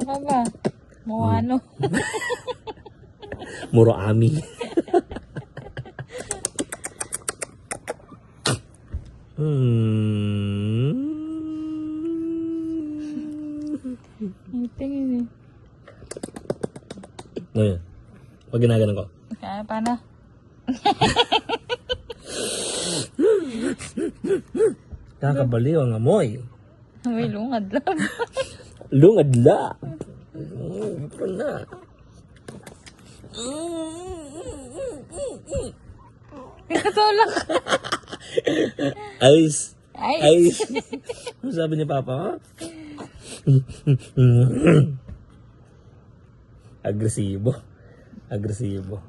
ka ba? Mukha ano? Muro ami. Tingin eh. Ngayon, pag ginaganon ko. Kaya paano? Kakabaliw ang amoy. May lungad lang. Lungadla. Ito na. Katulak. Ice. Ay. Ice. Ano sabi ni Papa? Agresibo. Agresibo.